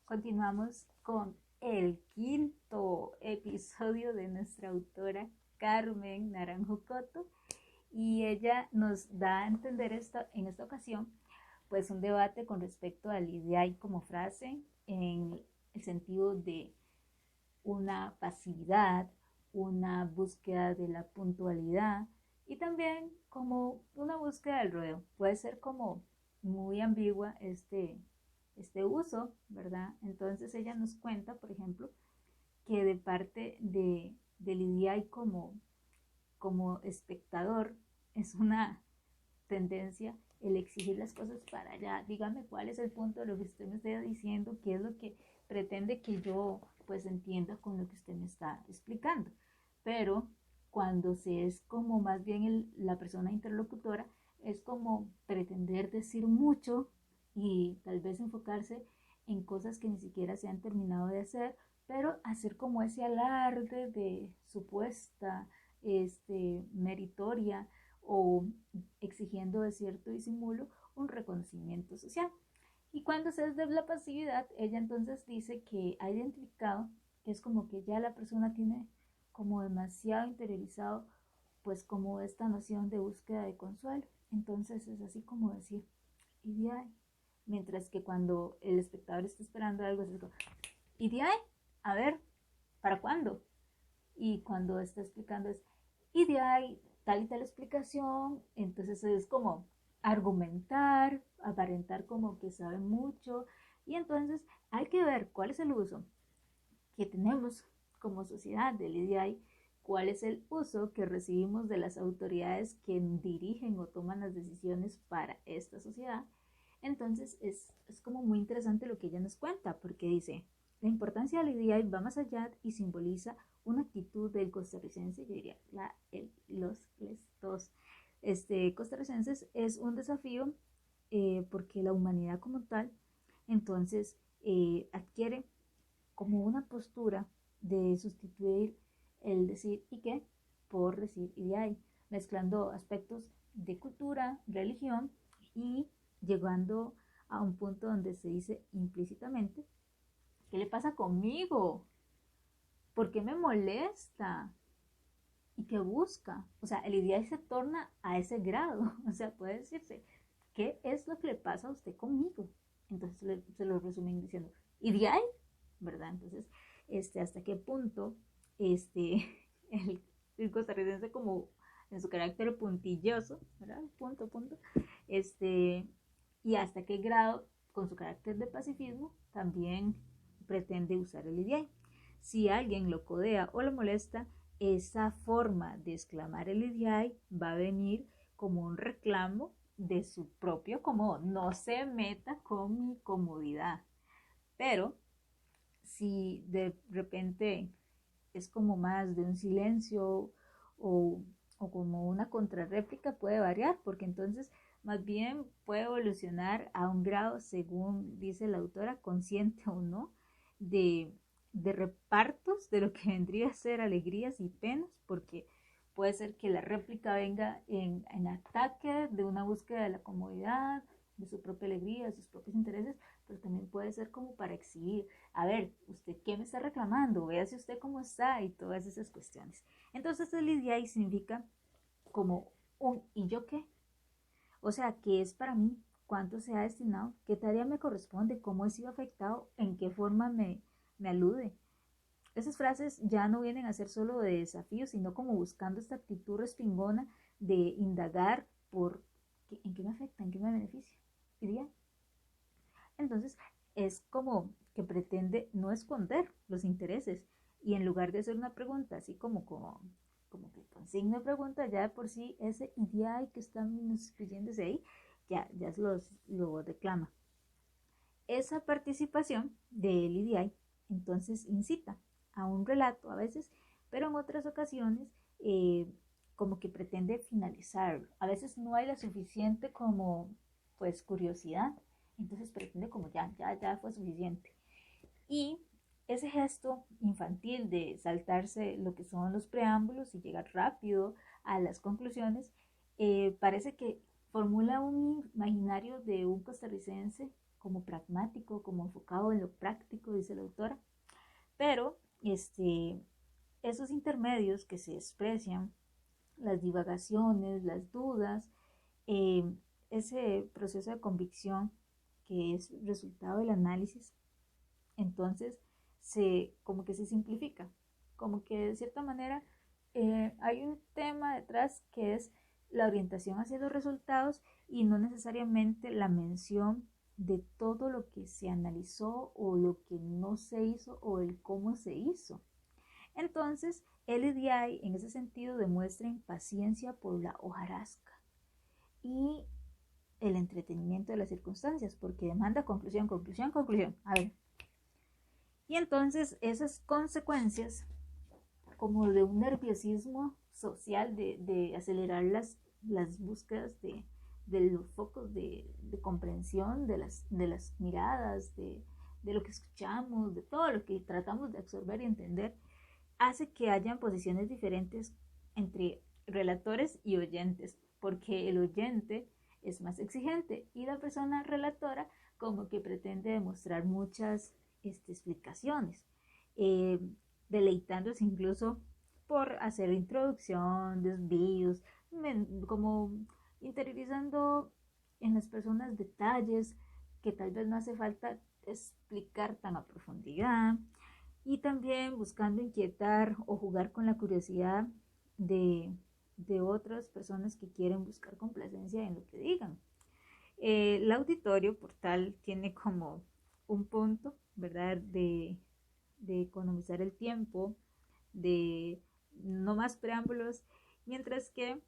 Continuamos con el quinto episodio de nuestra autora Carmen Naranjo Coto y ella nos da a entender en esta ocasión pues un debate con respecto al ideal como frase en el sentido de una pasividad, una búsqueda de la puntualidad y también como una búsqueda del rodeo. Puede ser como muy ambigua este uso, ¿verdad? Entonces ella nos cuenta, por ejemplo, que de parte de Lidia y como espectador es una tendencia el exigir las cosas para allá. Dígame cuál es el punto de lo que usted me está diciendo, qué es lo que pretende que yo pues entienda con lo que usted me está explicando. Pero cuando se es como más bien la persona interlocutora, es como pretender decir mucho y tal vez enfocarse en cosas que ni siquiera se han terminado de hacer, pero hacer como ese alarde de supuesta meritoria o exigiendo de cierto disimulo un reconocimiento social. Y cuando se es de la pasividad, ella entonces dice que ha identificado que es como que ya la persona tiene como demasiado interiorizado pues como esta noción de búsqueda de consuelo. Entonces es así como decir, y de ahí. Mientras que cuando el espectador está esperando algo, es como, y de ahí, a ver, ¿para cuándo? Y cuando está explicando es, y de ahí tal y tal explicación, entonces es como argumentar, aparentar como que sabe mucho, y entonces hay que ver cuál es el uso que tenemos como sociedad del IDI, cuál es el uso que recibimos de las autoridades que dirigen o toman las decisiones para esta sociedad. Entonces es como muy interesante lo que ella nos cuenta, porque dice, la importancia del IDI va más allá y simboliza una actitud del costarricense, yo diría, les, todos, costarricenses, es un desafío porque la humanidad como tal, entonces, adquiere como una postura de sustituir el decir y qué por decir y de ahí, mezclando aspectos de cultura, religión y llegando a un punto donde se dice implícitamente, ¿qué le pasa conmigo? ¿Por qué me molesta? ¿Y qué busca? O sea, el ideal se torna a ese grado. O sea, puede decirse, ¿qué es lo que le pasa a usted conmigo? Entonces se lo resumen diciendo, ideal, ¿verdad? Entonces, hasta qué punto este, el costarricense como en su carácter puntilloso, ¿verdad? Punto, punto, este, y hasta qué grado con su carácter de pacifismo también pretende usar el ideal. Si alguien lo codea o lo molesta, esa forma de exclamar el ideal va a venir como un reclamo de su propio como no se meta con mi comodidad. Pero si de repente es como más de un silencio o, o como una contrarréplica, puede variar, porque entonces más bien puede evolucionar a un grado, según dice la autora, consciente o no, de, de repartos de lo que vendría a ser alegrías y penas, porque puede ser que la réplica venga en ataque de una búsqueda de la comodidad, de su propia alegría, de sus propios intereses, pero también puede ser como para exhibir, a ver, ¿usted qué me está reclamando? Véase usted cómo está y todas esas cuestiones. Entonces el IDI significa como un ¿y yo qué? O sea, ¿qué es para mí? ¿Cuánto se ha destinado? ¿Qué tarea me corresponde? ¿Cómo he sido afectado? ¿En qué forma me alude? Esas frases ya no vienen a ser solo de desafío, sino como buscando esta actitud respingona de indagar por en qué me afecta, en qué me beneficia. ¿Diría? Entonces es como que pretende no esconder los intereses y en lugar de hacer una pregunta así como que con signo de pregunta, ya de por sí ese ideal que están escribiéndose ahí, ya lo reclama. Esa participación del ideal entonces incita a un relato a veces, pero en otras ocasiones como que pretende finalizarlo. A veces no hay la suficiente como pues curiosidad, entonces pretende como ya fue suficiente. Y ese gesto infantil de saltarse lo que son los preámbulos y llegar rápido a las conclusiones, parece que formula un imaginario de un costarricense como pragmático, como enfocado en lo práctico, dice la autora, pero esos intermedios que se desprecian, las divagaciones, las dudas, eh, ese proceso de convicción que es resultado del análisis, entonces como que se simplifica, como que de cierta manera hay un tema detrás que es la orientación hacia los resultados y no necesariamente la mención de todo lo que se analizó o lo que no se hizo o el cómo se hizo. Entonces, el EDI en ese sentido demuestra impaciencia por la hojarasca y el entretenimiento de las circunstancias, porque demanda conclusión, conclusión, conclusión. A ver. Y entonces esas consecuencias como de un nerviosismo social, de acelerar las búsquedas de los focos de comprensión, de las miradas, de lo que escuchamos, de todo lo que tratamos de absorber y entender, hace que hayan posiciones diferentes entre relatores y oyentes, porque el oyente es más exigente y la persona relatora como que pretende demostrar muchas explicaciones, eh, deleitándose incluso por hacer introducción, desvíos, como interiorizando en las personas detalles que tal vez no hace falta explicar tan a profundidad, y también buscando inquietar o jugar con la curiosidad de, de otras personas que quieren buscar complacencia en lo que digan. El auditorio por tal tiene como un punto, ¿verdad? De economizar el tiempo, de no más preámbulos, mientras que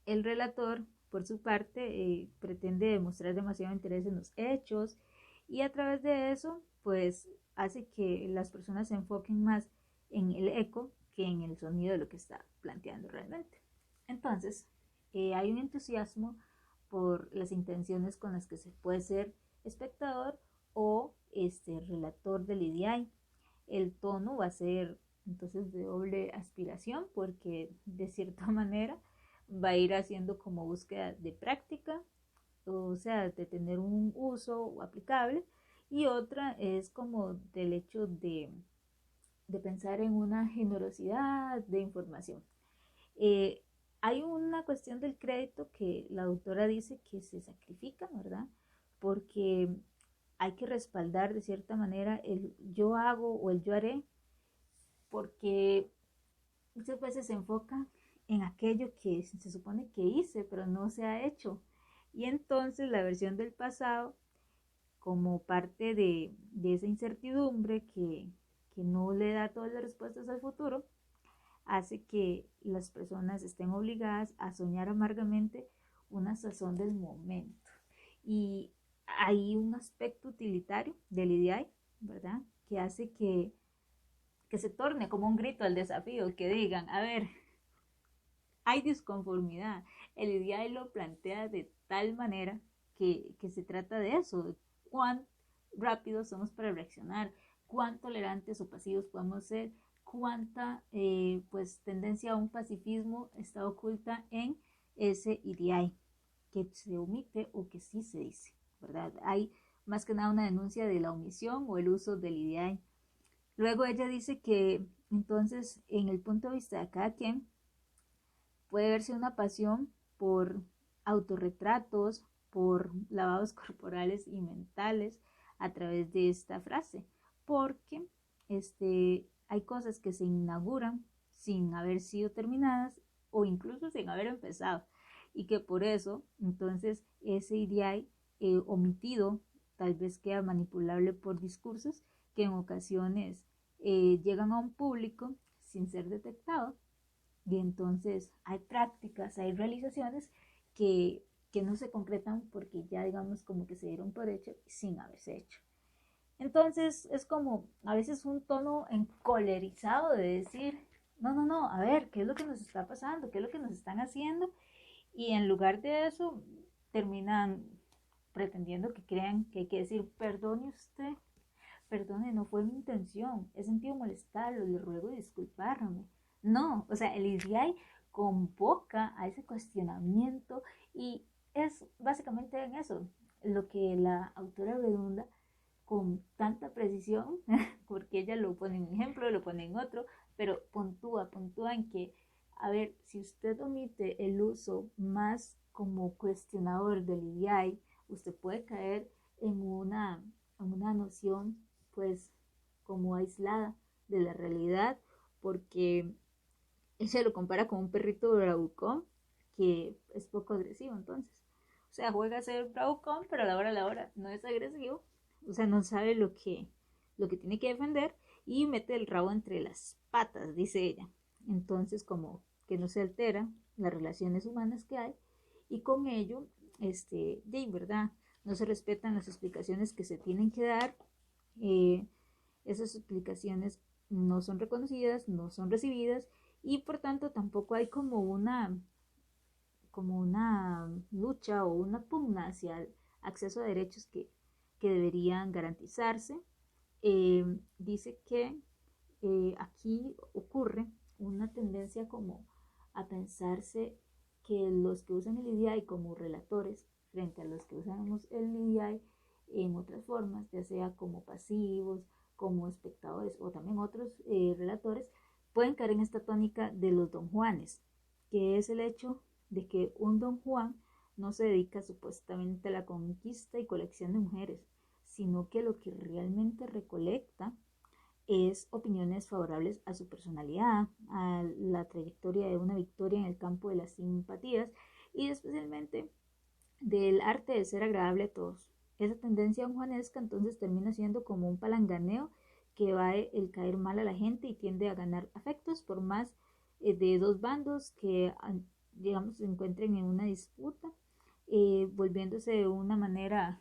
el relator, por su parte, pretende demostrar demasiado interés en los hechos y a través de eso, pues hace que las personas se enfoquen más en el eco que en el sonido de lo que está planteando realmente. Entonces, hay un entusiasmo por las intenciones con las que se puede ser espectador o relator del IDI. El tono va a ser entonces de doble aspiración porque de cierta manera va a ir haciendo como búsqueda de práctica, o sea, de tener un uso aplicable, y otra es como del hecho de pensar en una generosidad de información. Eh, Hay una cuestión del crédito que la autora dice que se sacrifica, ¿verdad? Porque hay que respaldar de cierta manera el yo hago o el yo haré, porque muchas veces se enfoca en aquello que se supone que hice, pero no se ha hecho. Y entonces la versión del pasado, como parte de esa incertidumbre que no le da todas las respuestas al futuro, hace que las personas estén obligadas a soñar amargamente una sazón del momento. Y hay un aspecto utilitario del IDI, ¿verdad? Que hace que se torne como un grito al desafío, que digan, a ver, hay disconformidad. El IDI lo plantea de tal manera que se trata de eso, de cuán rápidos somos para reaccionar, cuán tolerantes o pasivos podemos ser, cuánta pues tendencia a un pacifismo está oculta en ese IDI que se omite o que sí se dice, ¿verdad? Hay más que nada una denuncia de la omisión o el uso del IDI. Luego ella dice que entonces en el punto de vista de cada quien puede verse una pasión por autorretratos, por lavados corporales y mentales a través de esta frase, porque hay cosas que se inauguran sin haber sido terminadas o incluso sin haber empezado, y que por eso entonces ese ideal omitido tal vez queda manipulable por discursos que en ocasiones llegan a un público sin ser detectado, y entonces hay prácticas, hay realizaciones que no se concretan porque ya digamos como que se dieron por hecho sin haberse hecho. Entonces es como a veces un tono encolerizado de decir, no, no, no, a ver, ¿qué es lo que nos está pasando? ¿Qué es lo que nos están haciendo? Y en lugar de eso terminan pretendiendo que crean que hay que decir, perdone usted, perdone, no fue mi intención, he sentido molestarlo, le ruego disculparme. No, o sea, el IDI convoca a ese cuestionamiento y es básicamente en eso, lo que la autora redunda con tanta precisión, porque ella lo pone en un ejemplo, lo pone en otro, pero puntúa en que, a ver, si usted omite el uso más como cuestionador del IDI, usted puede caer en una noción, pues, como aislada de la realidad, porque ella lo compara con un perrito bravucón que es poco agresivo, entonces. O sea, juega a ser bravucón, pero a la hora no es agresivo. O sea, no sabe lo que tiene que defender y mete el rabo entre las patas, dice ella. Entonces, como que no se altera las relaciones humanas que hay y con ello, de verdad, no se respetan las explicaciones que se tienen que dar. Eh, Esas explicaciones no son reconocidas, no son recibidas y por tanto tampoco hay como una lucha o una pugna hacia el acceso a derechos que deberían garantizarse. Dice que aquí ocurre una tendencia como a pensarse que los que usan el IDI como relatores frente a los que usamos el IDI en otras formas, ya sea como pasivos, como espectadores o también otros relatores, pueden caer en esta tónica de los don Juanes, que es el hecho de que un don Juan no se dedica supuestamente a la conquista y colección de mujeres, sino que lo que realmente recolecta es opiniones favorables a su personalidad, a la trayectoria de una victoria en el campo de las simpatías y especialmente del arte de ser agradable a todos. Esa tendencia juanesca entonces termina siendo como un palanganeo que va el caer mal a la gente y tiende a ganar afectos por más de dos bandos que digamos se encuentren en una disputa, volviéndose de una manera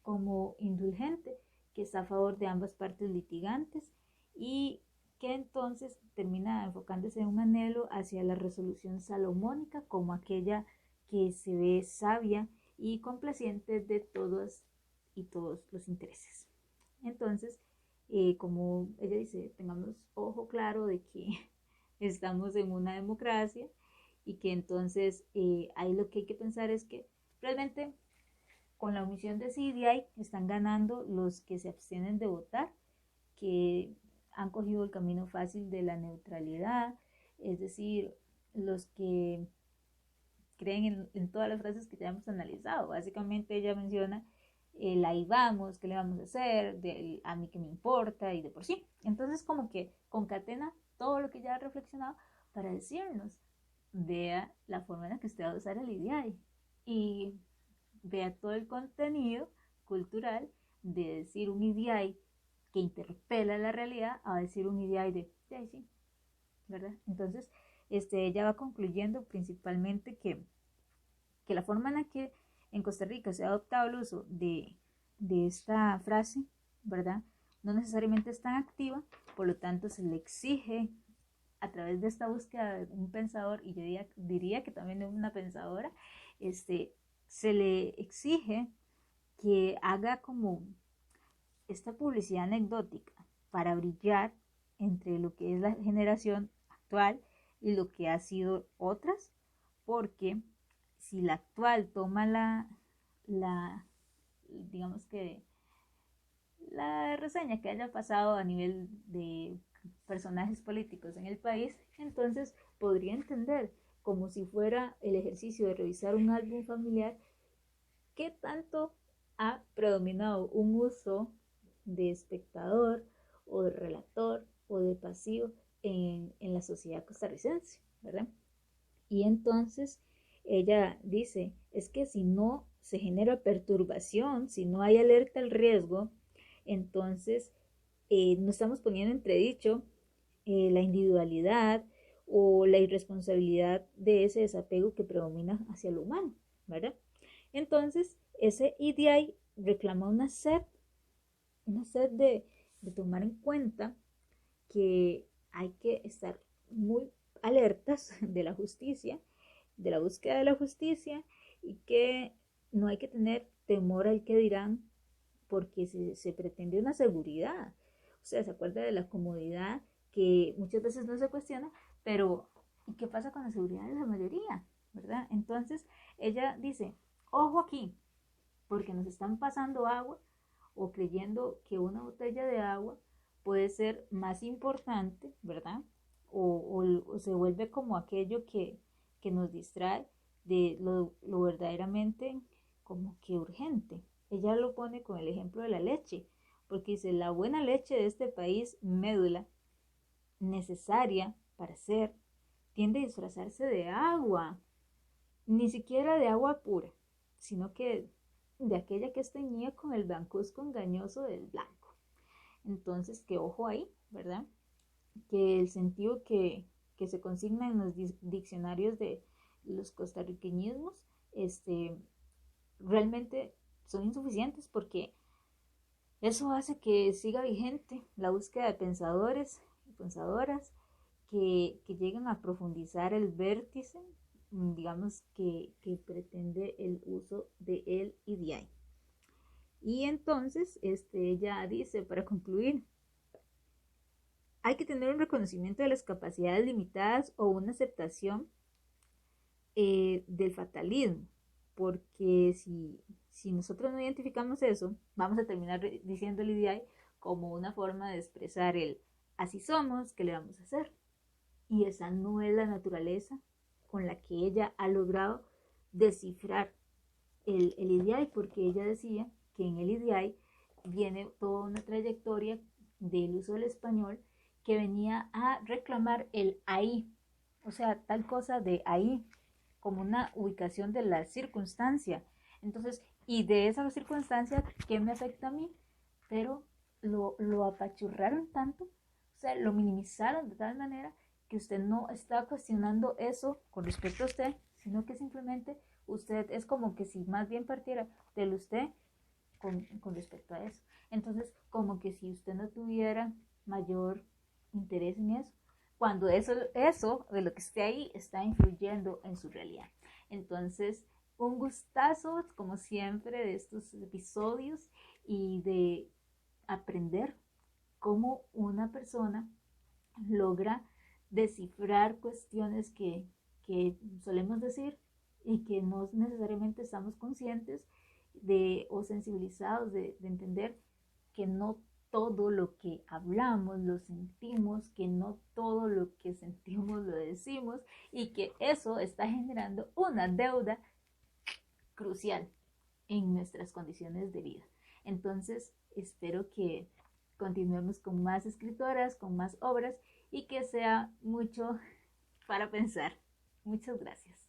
como indulgente que está a favor de ambas partes litigantes y que entonces termina enfocándose en un anhelo hacia la resolución salomónica como aquella que se ve sabia y complaciente de todos y todos los intereses. Entonces, como ella dice, tengamos ojo claro de que estamos en una democracia y que entonces ahí lo que hay que pensar es que realmente con la omisión de CDI están ganando los que se abstienen de votar, que han cogido el camino fácil de la neutralidad, es decir, los que creen en todas las frases que ya hemos analizado. Básicamente ella menciona el ahí vamos, qué le vamos a hacer, del a mí que me importa y de por sí. Entonces como que concatena todo lo que ya ha reflexionado para decirnos, vea la forma en la que usted va a usar el IDI y vea todo el contenido cultural de decir un IDI que interpela la realidad a decir un IDI de sí, ¿verdad? Entonces, ella va concluyendo principalmente que la forma en la que en Costa Rica se ha adoptado el uso de esta frase, ¿verdad? No necesariamente es tan activa, por lo tanto se le exige a través de esta búsqueda de un pensador, y yo diría que también de una pensadora, se le exige que haga como esta publicidad anecdótica para brillar entre lo que es la generación actual y lo que ha sido otras, porque si la actual toma digamos que la reseña que haya pasado a nivel de personajes políticos en el país, entonces podría entender como si fuera el ejercicio de revisar un álbum familiar qué tanto ha predominado un uso de espectador o de relator o de pasivo en la sociedad costarricense, ¿verdad? Y entonces ella dice, es que si no se genera perturbación, si no hay alerta al riesgo, entonces no estamos poniendo en entredicho la individualidad o la irresponsabilidad de ese desapego que predomina hacia lo humano, ¿verdad? Entonces, ese EDI reclama una sed de tomar en cuenta que hay que estar muy alertas de la justicia, de la búsqueda de la justicia y que no hay que tener temor al que dirán porque se pretende una seguridad. O sea, se acuerda de la comodidad que muchas veces no se cuestiona, pero ¿y qué pasa con la seguridad de la mayoría? ¿Verdad? Entonces, ella dice, ojo aquí, porque nos están pasando agua o creyendo que una botella de agua puede ser más importante, ¿verdad? O se vuelve como aquello que nos distrae de lo verdaderamente como que urgente. Ella lo pone con el ejemplo de la leche, porque dice, la buena leche de este país, médula, necesaria para ser, tiende a disfrazarse de agua, ni siquiera de agua pura, sino que de aquella que es teñida con el blancuzco engañoso del blanco. Entonces, que ojo ahí, ¿verdad? Que el sentido que se consigna en los diccionarios de los costarriqueñismos, realmente son insuficientes porque eso hace que siga vigente la búsqueda de pensadores y pensadoras que lleguen a profundizar el vértice, digamos, que pretende el uso de él y de ahí. Y entonces, ella dice, para concluir, hay que tener un reconocimiento de las capacidades limitadas o una aceptación del fatalismo, porque si nosotros no identificamos eso, vamos a terminar diciendo el IDI como una forma de expresar el así somos, ¿qué le vamos a hacer? Y esa no es la naturaleza con la que ella ha logrado descifrar el IDI, porque ella decía que en el IDI viene toda una trayectoria del uso del español que venía a reclamar el ahí, o sea, tal cosa de ahí, como una ubicación de la circunstancia. Entonces, y de esa circunstancia, ¿qué me afecta a mí? Pero lo apachurraron tanto, o sea, lo minimizaron de tal manera que usted no está cuestionando eso con respecto a usted, sino que simplemente usted es como que si más bien partiera del usted con respecto a eso. Entonces, como que si usted no tuviera mayor interés en eso, cuando eso de lo que esté ahí está influyendo en su realidad. Entonces, un gustazo, como siempre, de estos episodios y de aprender cómo una persona logra descifrar cuestiones que solemos decir y que no necesariamente estamos conscientes de o sensibilizados de entender que no todo lo que hablamos lo sentimos, que no todo lo que sentimos lo decimos y que eso está generando una deuda crucial en nuestras condiciones de vida. Entonces, espero que continuemos con más escritoras, con más obras y que sea mucho para pensar. Muchas gracias.